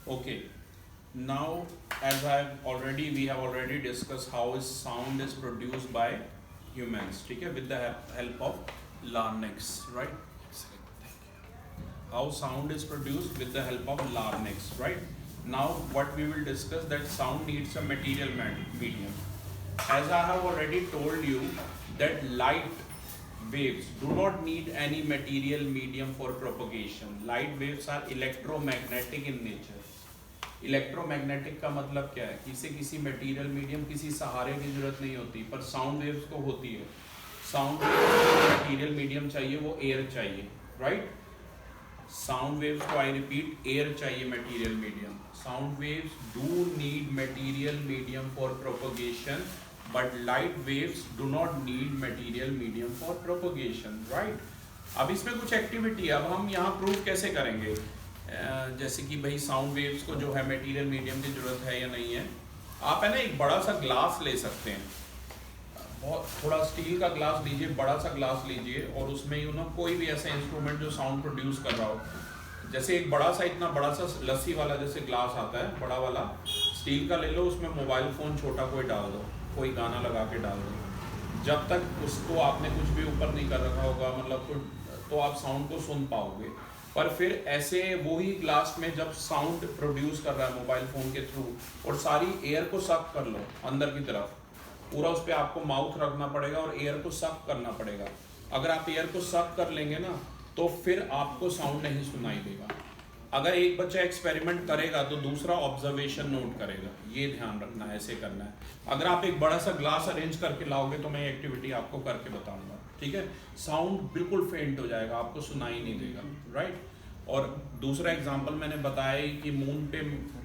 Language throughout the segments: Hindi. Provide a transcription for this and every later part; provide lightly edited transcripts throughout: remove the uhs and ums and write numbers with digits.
Okay. Now, we have already discussed how is sound is produced by humans. ठीक है, with the help of larynx, right? How sound is produced with the help of larynx, right? Now, what we will discuss that sound needs a material medium. As I have already told you that light waves do not need any material medium for propagation. Light waves are electromagnetic in nature. Electromagnetic का मतलब क्या है कि इसे किसी मटेरियल मीडियम किसी सहारे की जरूरत नहीं होती, पर साउंड वेव्स को होती है. साउंड वेव्स मटेरियल मीडियम चाहिए, वो एयर चाहिए, राइट? साउंड वेव्स को आई रिपीट एयर चाहिए material medium. Sound waves do need material medium for propagation, but light waves do not need material medium for propagation, right? अब इसमें कुछ एक्टिविटी है. अब हम यहाँ प्रूव कैसे करेंगे? जैसे कि भाई साउंड वेव्स को जो है मटेरियल मीडियम की ज़रूरत है या नहीं है. आप है ना एक बड़ा सा ग्लास ले सकते हैं, बहुत थोड़ा स्टील का ग्लास लीजिए, बड़ा सा ग्लास लीजिए, और उसमें यू नो कोई भी ऐसा इंस्ट्रूमेंट जो साउंड प्रोड्यूस कर रहा हो. जैसे एक बड़ा सा इतना बड़ा सा लस्सी वाला जैसे ग्लास आता है बड़ा वाला स्टील का ले लो, उसमें मोबाइल फ़ोन छोटा कोई डाल दो, कोई गाना लगा के डाल दो. जब तक उसको आपने कुछ भी ऊपर नहीं कर रखा होगा मतलब तो आप साउंड को सुन पाओगे. पर फिर ऐसे वही ग्लास में जब साउंड प्रोड्यूस कर रहा है मोबाइल फ़ोन के थ्रू, और सारी एयर को सक कर लो अंदर की तरफ, पूरा उस पर आपको माउथ रखना पड़ेगा और एयर को सक करना पड़ेगा. अगर आप एयर को सक कर लेंगे ना तो फिर आपको साउंड नहीं सुनाई देगा. अगर एक बच्चा एक्सपेरिमेंट करेगा तो दूसरा ऑब्जर्वेशन नोट करेगा. ये ध्यान रखना है, ऐसे करना है. अगर आप एक बड़ा सा ग्लास अरेंज करके लाओगे तो मैं एक्टिविटी आपको करके बताऊंगा, ठीक है? साउंड बिल्कुल फेंट हो जाएगा, आपको सुनाई नहीं देगा, राइट? और दूसरा एग्जांपल मैंने बताया कि मून पे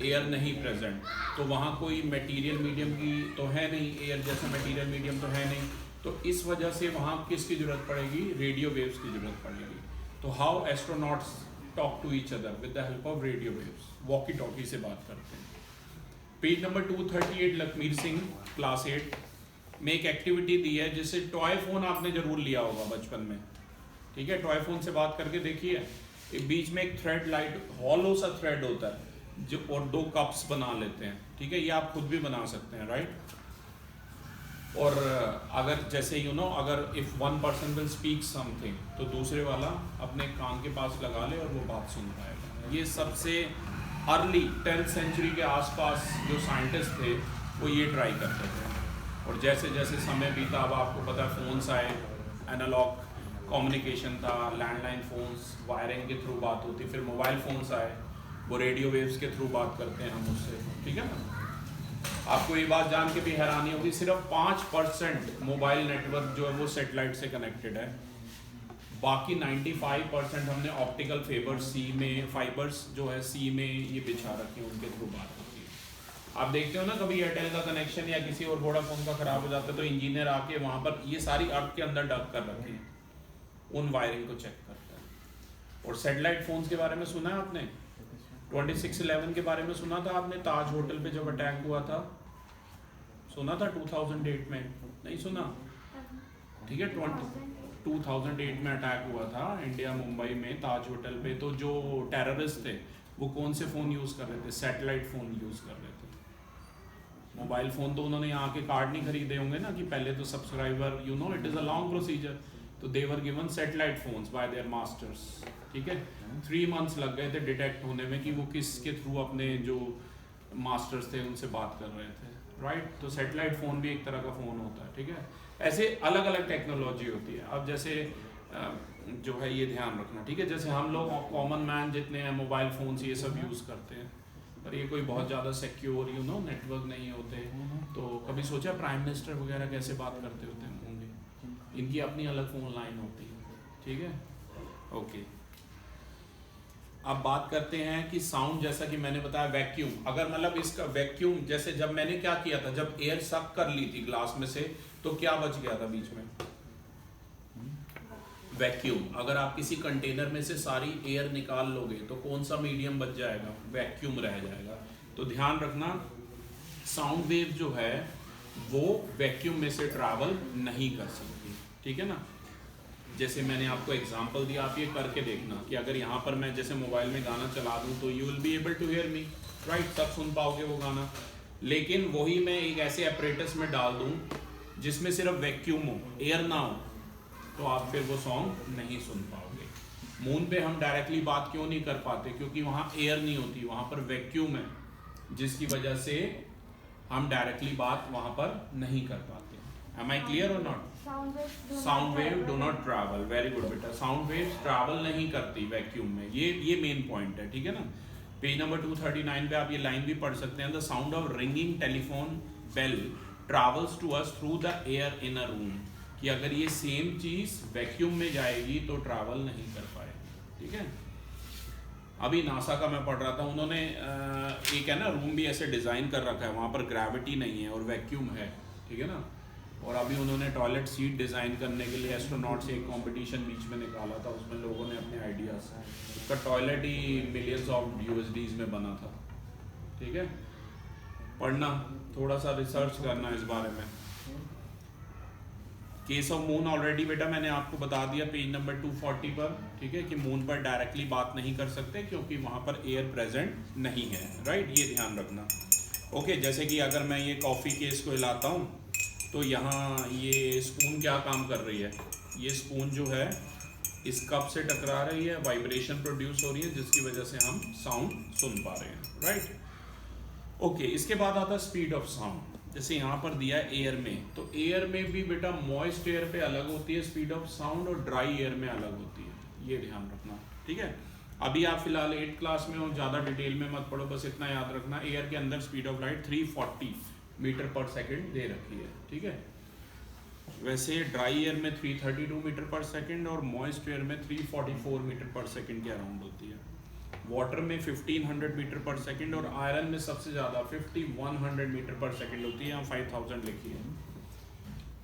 एयर नहीं प्रेजेंट, तो वहाँ कोई मटेरियल मीडियम की तो है नहीं, एयर जैसा मटेरियल मीडियम तो है नहीं, तो इस वजह से वहाँ किसकी ज़रूरत पड़ेगी? रेडियो वेव्स की ज़रूरत पड़ेगी. तो how astronauts talk to each other with the help of radio waves. Walkie talkie से बात करते हैं. Page number 238 Lakhmir Singh class 8 में एक एक्टिविटी दी है जिससे टॉय फोन आपने जरूर लिया होगा बचपन में, ठीक है? टॉय फोन से बात करके देखिए. बीच में एक थ्रेड लाइट हॉलो सा थ्रेड होता है जो, और दो कप्स बना लेते हैं, ठीक है? ये आप खुद भी बना सकते हैं, राइट? और अगर जैसे यू नो अगर if one person will speak something तो दूसरे वाला अपने कान के पास लगा ले और वो बात सुन पाएगा. ये सबसे अर्ली 10th सेंचुरी के आसपास जो साइंटिस्ट थे वो ये ट्राई करते थे. और जैसे जैसे समय बीता, अब आपको पता है फ़ोन्स आए, एनालॉग कम्युनिकेशन था, लैंडलाइन फ़ोन्स, वायरिंग के थ्रू बात होती, फिर मोबाइल फ़ोन्स आए, वो रेडियो वेव्स के थ्रू बात करते हैं हम उससे, ठीक है ना? आपको ये बात जान के भी हैरानी होगी, सिर्फ 5% मोबाइल नेटवर्क जो है वो सेटेलाइट से कनेक्टेड है. बाकी 95% हमने ऑप्टिकल फाइबर्स जो है सी में ये बिछा रखे हैं, उनके थ्रू बात होती है. आप देखते हो ना कभी एयरटेल का कनेक्शन या किसी और वोडाफोन का ख़राब हो जाता है तो इंजीनियर आके वहाँ पर ये सारी अर्थ के अंदर डग कर रखे हैं, उन वायरिंग को चेक करता है. और सेटेलाइट फ़ोन्स के बारे में सुना है आपने? 2611 के बारे में सुना था आपने? ताज होटल पे जब अटैक हुआ था, सुना था 2008 में? नहीं सुना? ठीक है, 2008 में अटैक हुआ था इंडिया मुंबई में ताज होटल पे. तो जो टेररिस्ट थे वो कौन से फ़ोन यूज़ कर रहे थे? सेटेलाइट फ़ोन यूज़ कर रहे थे. मोबाइल फ़ोन तो उन्होंने यहाँ के कार्ड नहीं खरीदे होंगे ना कि पहले तो subscriber you know it is a long procedure. तो they were given satellite phones by their masters, ठीक है? 3 months लग गए थे डिटेक्ट होने में कि वो किसके थ्रू अपने जो मास्टर्स थे उनसे बात कर रहे थे, राइट? तो सेटेलाइट फ़ोन भी एक तरह का फ़ोन होता है, ठीक है? ऐसे अलग अलग टेक्नोलॉजी होती है. अब जैसे जो है ये ध्यान रखना, ठीक है? जैसे हम लोग कॉमन मैन जितने हैं मोबाइल फ़ोन्स ये सब यूज़ करते हैं, पर ये कोई बहुत ज़्यादा सिक्योर यू नो नेटवर्क नहीं होते. तो कभी सोचा प्राइम मिनिस्टर वगैरह कैसे बात करते होते होंगे? इनकी अपनी अलग फ़ोन लाइन होती है, ठीक है? ओके. अब बात करते हैं कि साउंड, जैसा कि मैंने बताया वैक्यूम, अगर मतलब इसका वैक्यूम जैसे जब मैंने क्या किया था, जब एयर सक कर ली थी ग्लास में से तो क्या बच गया था बीच में? वैक्यूम. अगर आप किसी कंटेनर में से सारी एयर निकाल लोगे तो कौन सा मीडियम बच जाएगा? वैक्यूम रह जाएगा. तो ध्यान रखना साउंड वेव जो है वो वैक्यूम में से ट्रैवल नहीं कर सकती, ठीक है ना? जैसे मैंने आपको एग्जांपल दिया, आप ये करके देखना कि अगर यहाँ पर मैं जैसे मोबाइल में गाना चला दूँ तो you will be able to hear me, right, सब सुन पाओगे वो गाना। लेकिन वही मैं एक ऐसे एपरेटस में डाल दूँ जिसमें सिर्फ वैक्यूम हो, एयर ना हो, तो आप फिर वो सॉन्ग नहीं सुन पाओगे। मून पे हम डायरेक्टली बात क्यों नहीं कर पाते? क्योंकि वहाँ एयर नहीं होती, वहाँ पर वैक्यूम है, जिसकी वजह से हम डायरेक्टली बात वहाँ पर नहीं कर पाते। Am I clear or not? Sound wave do not travel, very good बेटा, साउंड वेव ट्रैवल नहीं करती वैक्यूम में, ये मेन पॉइंट है, ठीक है ना। पेज नंबर 239 पे आप ये लाइन भी पढ़ सकते हैं, the sound of ringing telephone bell travels to us through the air in a room, कि अगर ये सेम चीज वैक्यूम में जाएगी तो ट्रैवल नहीं कर पाएगी, ठीक है। अभी नासा का मैं पढ़ रहा था, उन्होंने एक है ना रूम भी ऐसे डिज़ाइन कर रखा है, वहाँ पर ग्रेविटी नहीं है और वैक्यूम है, ठीक है ना। और अभी उन्होंने टॉयलेट सीट डिज़ाइन करने के लिए एस्ट्रोनॉट से एक कंपटीशन बीच में निकाला था, उसमें लोगों ने अपने आइडियाज़, उसका toilet he millions of USDs में बना था, ठीक है। पढ़ना, थोड़ा सा रिसर्च करना इस बारे में। केस ऑफ मून ऑलरेडी बेटा मैंने आपको बता दिया पेज नंबर 240 पर, ठीक है, कि मून पर डायरेक्टली बात नहीं कर सकते क्योंकि वहाँ पर एयर प्रेजेंट नहीं है, राइट, ये ध्यान रखना। ओके, जैसे कि अगर मैं ये कॉफ़ी केस को हिलाता हूँ तो यहाँ ये स्पून क्या काम कर रही है, ये स्पून जो है इस कप से टकरा रही है, वाइब्रेशन प्रोड्यूस हो रही है, जिसकी वजह से हम साउंड सुन पा रहे हैं, राइट। ओके, इसके बाद आता है स्पीड ऑफ साउंड। जैसे यहाँ पर दिया है एयर में, तो एयर में भी बेटा मॉइस्ट एयर पे अलग होती है स्पीड ऑफ साउंड और ड्राई एयर में अलग होती है, ये ध्यान रखना, ठीक है। अभी आप फिलहाल 8th क्लास में हो, ज़्यादा डिटेल में मत पढ़ो, बस इतना याद रखना, एयर के अंदर स्पीड ऑफ लाइट 340 मीटर पर सेकेंड दे रखी है, ठीक है। वैसे ड्राई एयर में 332 मीटर पर सेकेंड और मॉइस्ट एयर में 344 मीटर पर सेकेंड के अराउंड होती है। वाटर में 1500 मीटर पर सेकेंड और आयरन में सबसे ज़्यादा 5100 मीटर पर सेकेंड होती है, यहाँ 5000 लिखी है।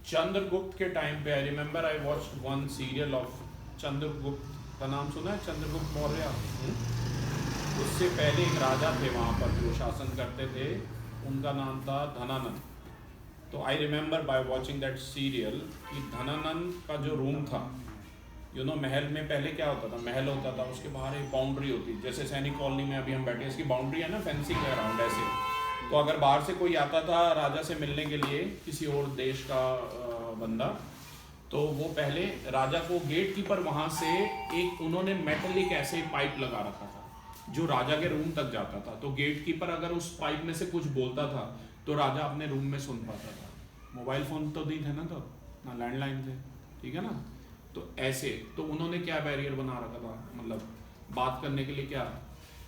चंद्रगुप्त के टाइम पे, I remember I watched one serial of Chandragupta, का नाम सुना है, चंद्रगुप्त मौर्य। उससे पहले एक राजा थे वहाँ पर जो शासन करते थे, उनका नाम था धनानंद। तो I remember by watching that serial कि धनानंद का जो रूम था, यू नो, महल में पहले क्या होता था, महल होता था, उसके बाहर एक बाउंड्री होती, जैसे सैनिक कॉलोनी में अभी हम बैठे, इसकी बाउंड्री है ना, फेंसिंग के अराउंड ऐसे। तो अगर बाहर से कोई आता था राजा से मिलने के लिए, किसी और देश का बंदा, तो वो पहले राजा को गेट कीपर वहाँ से एक उन्होंने मेटलिक ऐसे पाइप लगा रखा था जो राजा के रूम तक जाता था। तो गेट कीपर अगर उस पाइप में से कुछ बोलता था तो राजा अपने रूम में सुन पाता था। मोबाइल फ़ोन तो नहीं थे ना, तो ना लैंडलाइन थे, ठीक है ना। तो ऐसे, तो उन्होंने क्या बैरियर बना रखा था, मतलब बात करने के लिए क्या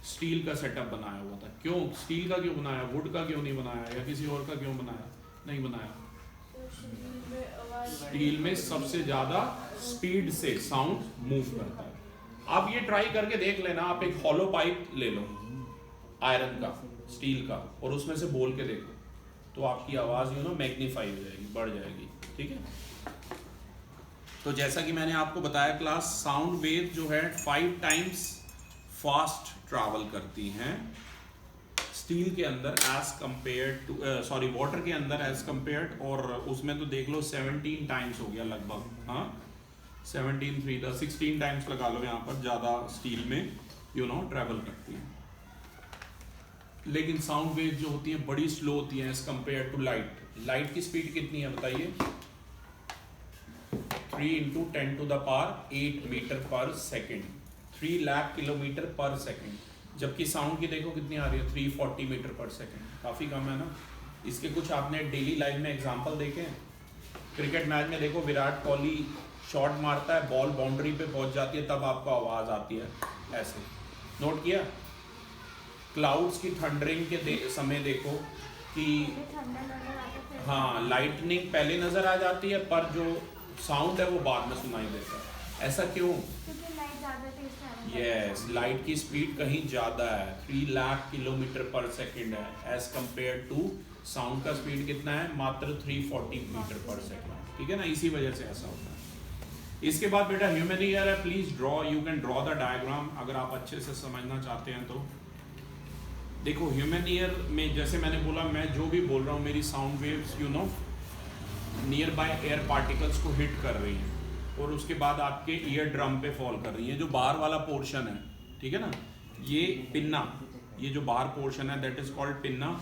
स्टील का सेटअप बनाया हुआ था। क्यों स्टील का क्यों बनाया, वुड का क्यों नहीं बनाया, या किसी और का क्यों बनाया, नहीं बनाया। स्टील में सबसे ज़्यादा स्पीड से साउंड मूव करता है। आप ये ट्राई करके देख लेना, आप एक हॉलो पाइप ले लो आयरन का, स्टील का, और उसमें से बोल के देखो, तो आपकी आवाज़ मैग्नीफाई हो जाएगी, बढ़ जाएगी, ठीक है। तो जैसा कि मैंने आपको बताया क्लास, साउंड वेव जो है 5 टाइम्स फास्ट ट्रैवल करती हैं स्टील के अंदर as compare to, sorry, water के अंदर एज कम्पेयर, और उसमें तो देख लो 17 टाइम्स हो गया लगभग, हाँ 17 3 16 टाइम्स लगा लो यहाँ पर, ज़्यादा स्टील में ट्रैवल करती है। लेकिन साउंड वेव जो होती है बड़ी स्लो होती है as compare to light. Light की स्पीड कितनी है बताइए, 3 × 10⁸ मीटर पर सेकेंड, 3 लाख किलोमीटर पर सेकेंड। जबकि साउंड की देखो कितनी आ रही है, 340 मीटर पर सेकेंड, काफ़ी कम है ना। इसके कुछ आपने डेली लाइफ में एग्जांपल देखे हैं। क्रिकेट मैच में देखो, विराट कोहली शॉट मारता है, बॉल बाउंड्री पे पहुंच जाती है, तब आपको आवाज़ आती है, ऐसे नोट किया। क्लाउड्स की थंडरिंग के समय देखो कि हाँ, लाइटनिंग पहले नज़र आ जाती है, पर जो साउंड है वो बाद में सुनाई देता है। ऐसा क्यों? यस, लाइट की स्पीड कहीं ज़्यादा है, 3 लाख किलोमीटर पर सेकेंड है, एज कम्पेयर टू साउंड का स्पीड कितना है, मात्र 340 मीटर पर सेकेंड, ठीक है ना। इसी वजह से ऐसा होता है। इसके बाद बेटा ह्यूमन ईयर है, please draw, you can draw the diagram अगर आप अच्छे से समझना चाहते हैं तो। देखो ह्यूमन ईयर में जैसे मैंने बोला, मैं जो भी बोल रहा हूँ मेरी sound waves near by air particles को हिट कर रही हैं। और उसके बाद आपके ईयर ड्रम पे फॉल कर रही है। जो बाहर वाला पोर्शन है, ठीक है ना, ये पिन्ना, ये जो बाहर पोर्शन है दैट इज कॉल्ड पिन्ना।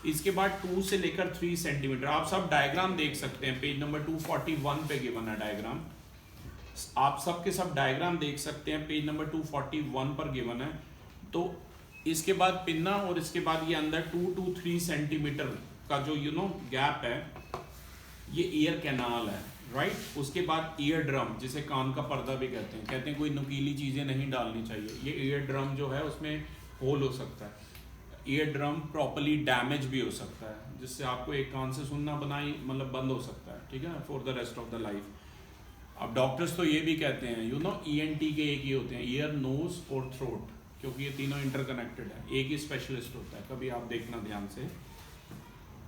इसके बाद 2 से लेकर 3 सेंटीमीटर, आप सब डायग्राम देख सकते हैं, पेज नंबर 241 पे गिवन है डायग्राम, आप सब के सब डायग्राम देख सकते हैं, पेज नंबर 241 पर गिवन है। तो इसके बाद पिन्ना और इसके बाद ये अंदर 2 to 3 सेंटीमीटर का जो गैप है, ये ईयर कैनाल है, राइट। उसके बाद ईयर ड्रम, जिसे कान का पर्दा भी कहते हैं कोई नुकीली चीज़ें नहीं डालनी चाहिए। ये ईयर ड्रम जो है उसमें होल हो सकता है, ईयर ड्रम प्रॉपरली डैमेज भी हो सकता है, जिससे आपको एक कान से सुनना मतलब बंद हो सकता है, ठीक है, for the rest of the life. अब डॉक्टर्स तो ये भी कहते हैं ENT के एक ही होते हैं, ईयर, नोज और थ्रोट, क्योंकि ये तीनों इंटरकनेक्टेड है, एक ही स्पेशलिस्ट होता है, कभी आप देखना ध्यान से।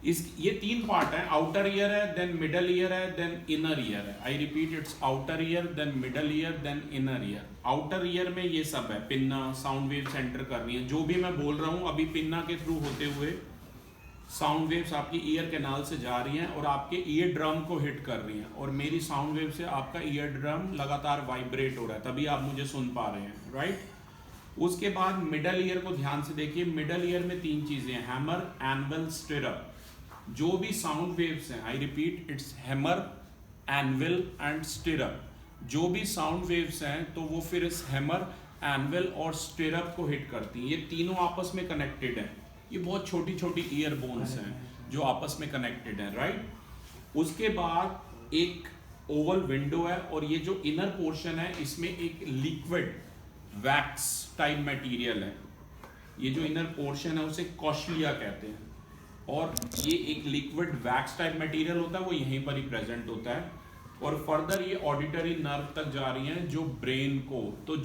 ये 3 पार्ट है, आउटर ईयर है, देन मिडल ईयर है, देन इनर ईयर है। I repeat, it's outer ear, then middle ear, then inner ear. Outer ear में ये सब है, पिन्ना, साउंड वेव सेंटर करनी है, जो भी मैं बोल रहा हूँ अभी पिन्ना के थ्रू होते हुए साउंड वेव्स आपकी ईयर कैनाल से जा रही हैं और आपके ईयर ड्रम को हिट कर रही हैं, और मेरी साउंड वेव से आपका ईयर ड्रम लगातार वाइब्रेट हो रहा है, तभी आप मुझे सुन पा रहे हैं, राइट। उसके बाद मिडल ईयर को ध्यान से देखिए, मिडल ईयर में 3 चीजें हैं, हैमर, एनविल, स्टिरअप। जो भी साउंड वेव्स हैं, आई repeat, it's hammer, anvil and stirrup. जो भी साउंड वेव्स हैं तो वो फिर इस हैमर, एनविल और स्टिरअप को हिट करती हैं। ये तीनों आपस में कनेक्टेड हैं, ये बहुत छोटी छोटी ईयर बोन्स हैं जो आपस में कनेक्टेड हैं, राइट। उसके बाद एक ओवल विंडो है, और ये जो इनर पोर्शन है इसमें एक लिक्विड वैक्स टाइप मटेरियल है। ये जो इनर पोर्शन है उसे कॉशलिया कहते हैं, और ये एक लिक्विड वैक्स टाइप मटेरियल होता है, वो यहीं पर ही प्रेजेंट होता है। और फर्दर ये ऑडिटरी नर्व तक जा रही हैं, जो ब्रेन को, तो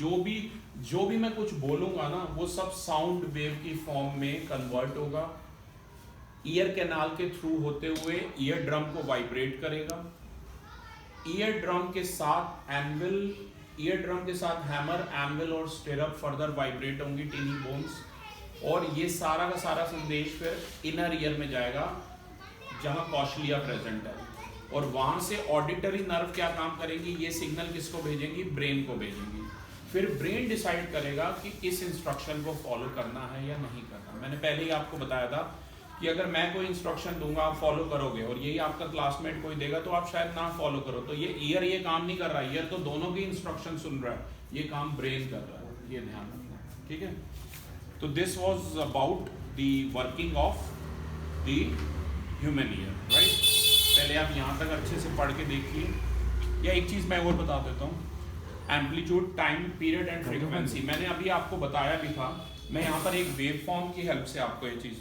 जो भी मैं कुछ बोलूंगा ना वो सब साउंड वेव की फॉर्म में कन्वर्ट होगा, ईयर कैनाल के थ्रू होते हुए ईयर ड्रम को वाइब्रेट करेगा, ईयर ड्रम के साथ एनविल, ईयर ड्रम के साथ हैमर, एनविल और स्टिरअप फर्दर वाइब्रेट होंगी, टीनी बोन्स, और ये सारा का सारा संदेश फिर इनर ईयर में जाएगा जहां कॉशलिया प्रेजेंट है, और वहां से ऑडिटरी नर्व क्या काम करेंगी, ये सिग्नल किसको भेजेंगी, ब्रेन को भेजेंगी। फिर ब्रेन डिसाइड करेगा कि इस इंस्ट्रक्शन को फॉलो करना है या नहीं करना। मैंने पहले ही आपको बताया था कि अगर मैं कोई इंस्ट्रक्शन दूंगा आप फॉलो करोगे, और यही आपका क्लासमेट कोई देगा तो आप शायद ना फॉलो करो। तो ये ईयर ये काम नहीं कर रहा, ईयर तो दोनों की इंस्ट्रक्शन सुन रहा है, ये काम ब्रेन कर रहा है, ये ध्यान रखना है, ठीक है। तो this was about the working of the human ear, right. पहले आप यहाँ तक अच्छे से पढ़ के देखिए। या एक चीज़ मैं और बता देता हूँ, amplitude, time period and frequency मैंने अभी आपको बताया भी था। मैं यहाँ पर एक वेव फॉर्म की हेल्प से आपको ये चीज़,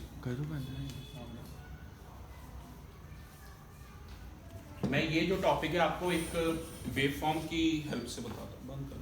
मैं ये जो टॉपिक है आपको एक वेव फॉर्म की हेल्प से बताता हूँ। बंद कर